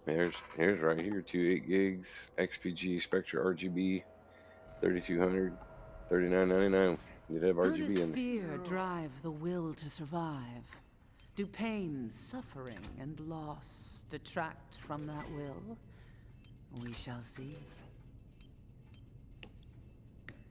Here's right here, 2 8 gigs, XPG Spectra RGB, 3200, 39.99. You'd have How does RGB in there. fear drive the will to survive? Do pain, suffering, and loss detract from that will? We shall see.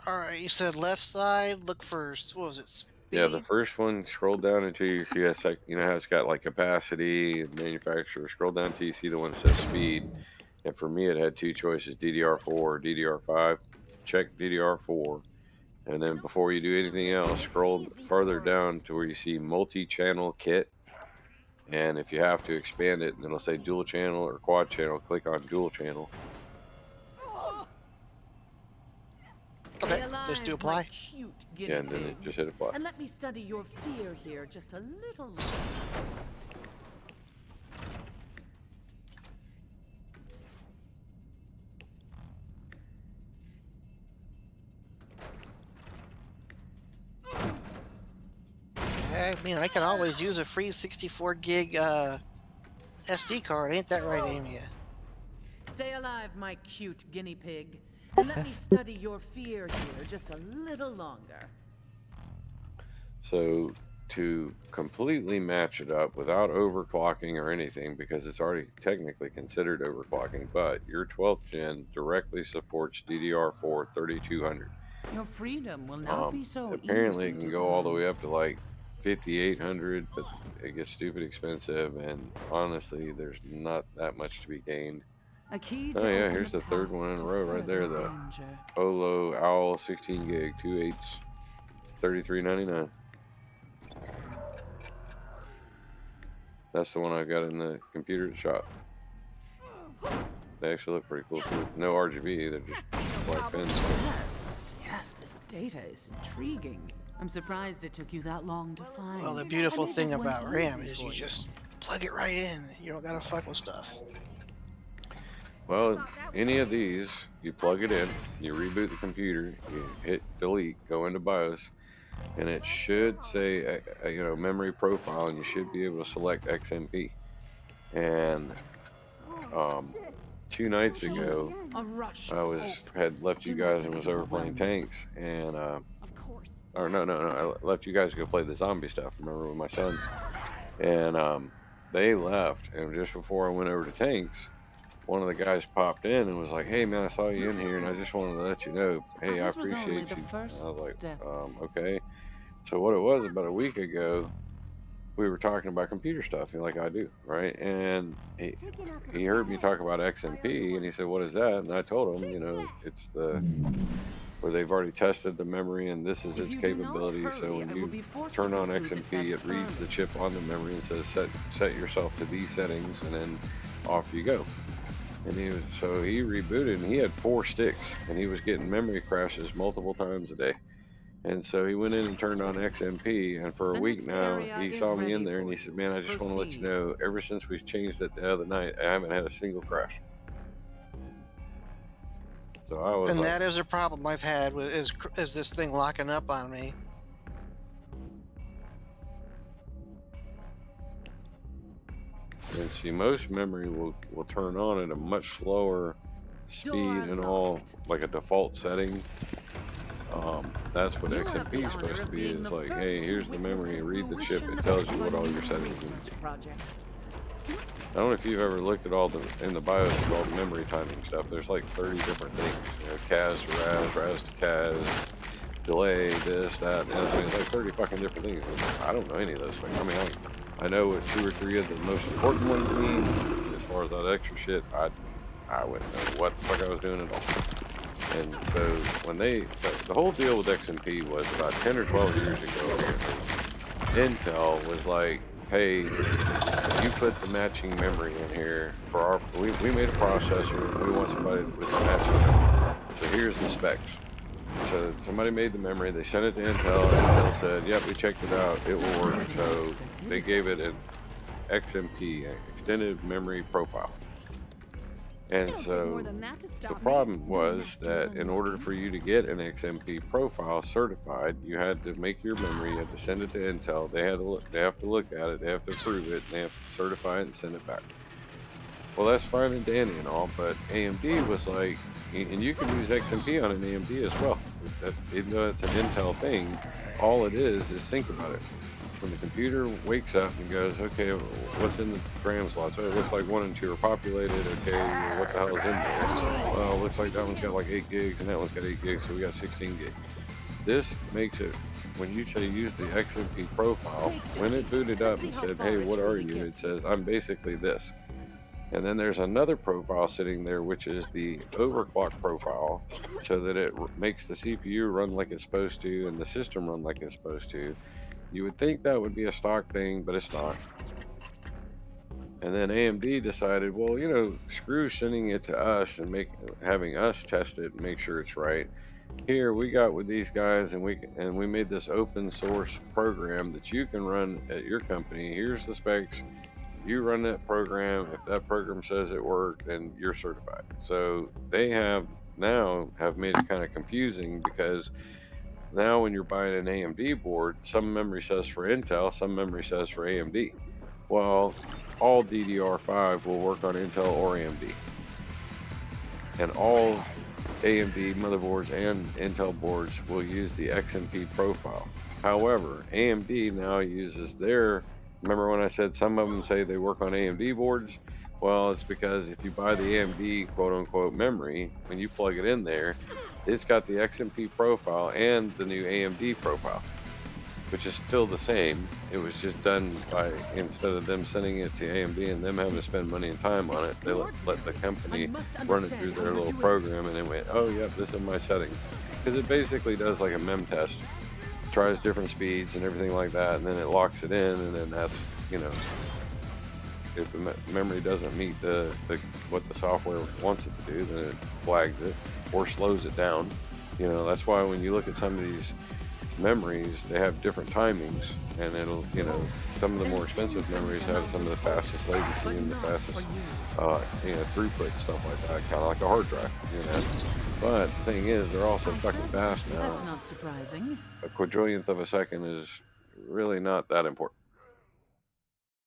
All right, you said left side. Look for what was it? Yeah, the Speed. first one, scroll down until you see that you know how it's got like capacity and manufacturer. Scroll down until you see the one that says speed. And for me, it had two choices: DDR4 or DDR5. Check DDR4, and then before you do anything else, scroll further down to where you see multi-channel kit. And if you have to expand it, and it'll say dual channel or quad channel, click on dual channel. Okay, Stay let's do alive, my apply. cute Yeah, guinea and then it just pigs. hit apply. And let me study your fear here just a little longer. I mean, I can always use a free 64 gig SD card. Ain't that right, Amy? Stay alive, my cute guinea pig. And let me study your fear here just a little longer. So to completely match it up without overclocking or anything, because it's already technically considered overclocking, but your 12th gen directly supports DDR4 3200. Your freedom will not be so Apparently, it easy can to go all the earn. way up to like 5800, but it gets stupid expensive, and honestly, there's not that much to be gained. A key Oh to yeah, open the here's the third path one in a to row right further there. The danger. Olo Owl 16 gig, 2/8, 33.99. That's the one I got in the computer shop. They actually look pretty cool too. No RGB, they're just black pins. Yes, yes, this data is intriguing. I'm surprised it took you that long to find. Well, the I beautiful made that thing one about RAM easy is for you just plug it right in. You don't gotta fuck with stuff. Well, any of these, you plug it in, you reboot the computer, you hit delete, go into BIOS, and it should say, memory profile, and you should be able to select XMP. And um, 2 nights ago, A rush I of was hope. had left you Do not guys let and it was over playing overwhelm you. tanks, and Of course. or no, I left you guys to go play the zombie stuff. Remember with my sons, and they left, and just before I went over to tanks, one of the guys popped in and was like, "Hey man, I saw you in here, and I just wanted to let you know, hey, I This was only appreciate the you." And I first was like, step. Okay." So what it was, about a week ago, we were talking about computer stuff, like I do, right? And he heard me talk about XMP, and he said, "What is that?" And I told him, it's the where they've already tested the memory, and this is If its you do not capability. So hurry, when I will you be forced to turn on conclude the XMP, test it reads the early. chip on the memory and says, set yourself to these settings, and then off you go. And he rebooted, and he had 4 sticks, and he was getting memory crashes multiple times a day. And so he went in and turned on XMP, and for a The week next now, area he is saw me in ready there, and for he said, you. "Man, I just want to let you Proceed. know, ever since we changed it the other night, I haven't had a single crash." So I was And like, that is a problem I've had with is this thing locking up on me. and see, most memory will turn on at a much slower speed Door and all, locked. like a default setting. That's what You have XMP the is supposed honor to of be. being It's the like, first hey, to here's the witness memory, the and read the chip. fruition It tells you of a what all new your settings need to research be. project. I don't know if you've ever looked at all the in the BIOS of all the memory timing stuff. There's like 30 different things. CAS to RAS, RAS to CAS, delay, this, that, and the other thing. It's like 30 fucking different things. I don't know any of those things. I mean, I know what 2 or 3 of the most important ones mean. As far as that extra shit, I wouldn't know what the fuck I was doing at all. And so when the whole deal with XMP was about 10 or 12 years ago, apparently, Intel was like, "Hey, you put the matching memory in here for we made a processor, and we want somebody with the matching memory. So here's the specs." So somebody made the memory, they sent it to Intel, and Intel said, "Yep, we checked it out, it will work." Anything So they unexpected? gave it an XMP, extended memory profile. And It'll take more so than that to the stop me. problem The was master that will in look order in. for you to get an XMP profile certified, you had to make your memory, you had to send it to Intel. They have to look at it, they have to approve it, and they have to certify it and send it back. Well, that's fine and dandy and all, but AMD was like, and you can use XMP on an AMD as well. Even though it's an Intel thing, all it is think about it. When the computer wakes up and goes, okay, what's in the RAM slots? Oh, it looks like 1 and 2 are populated. Okay, well, what the hell is in there? Well, it looks like that one's got like 8 gigs and that one's got 8 gigs, so we got 16 gigs. This makes it, when you say use the XMP profile, when it booted up and said, hey, what are you? It says, I'm basically this. And then there's another profile sitting there, which is the overclock profile, so that it makes the CPU run like it's supposed to and the system run like it's supposed to. You would think that would be a stock thing, but it's not. And then AMD decided, well, you know, screw sending it to us and having us test it and make sure it's right. Here we got with these guys, and we made this open source program that you can run at your company. Here's the specs. You run that program. If that program says it worked, then you're certified. So they have made it kind of confusing, because now when you're buying an AMD board, some memory says for Intel, some memory says for AMD. Well, all DDR5 will work on Intel or AMD. And all AMD motherboards and Intel boards will use the XMP profile. However, AMD now uses remember when I said some of them say they work on AMD boards? Well, it's because if you buy the AMD quote unquote memory, when you plug it in there, it's got the XMP profile and the new AMD profile, which is still the same. It was just done by, instead of them sending it to AMD and them having to spend money and time on it, they let the company run it through their little program, and it went, oh, yep, this is my settings. Because it basically does like a mem test, tries different speeds and everything like that, and then it locks it in, and then that's, you know, if the memory doesn't meet what the software wants it to do, then it flags it or slows it down. You know, that's why when you look at some of these memories, they have different timings, and it'll, you know, some of the more expensive memories have some of the fastest latency and the fastest, you know, throughput and stuff like that, kind of like a hard drive, you know. But the thing is, they're also fucking fast now. That's not surprising. A quadrillionth of a second is really not that important.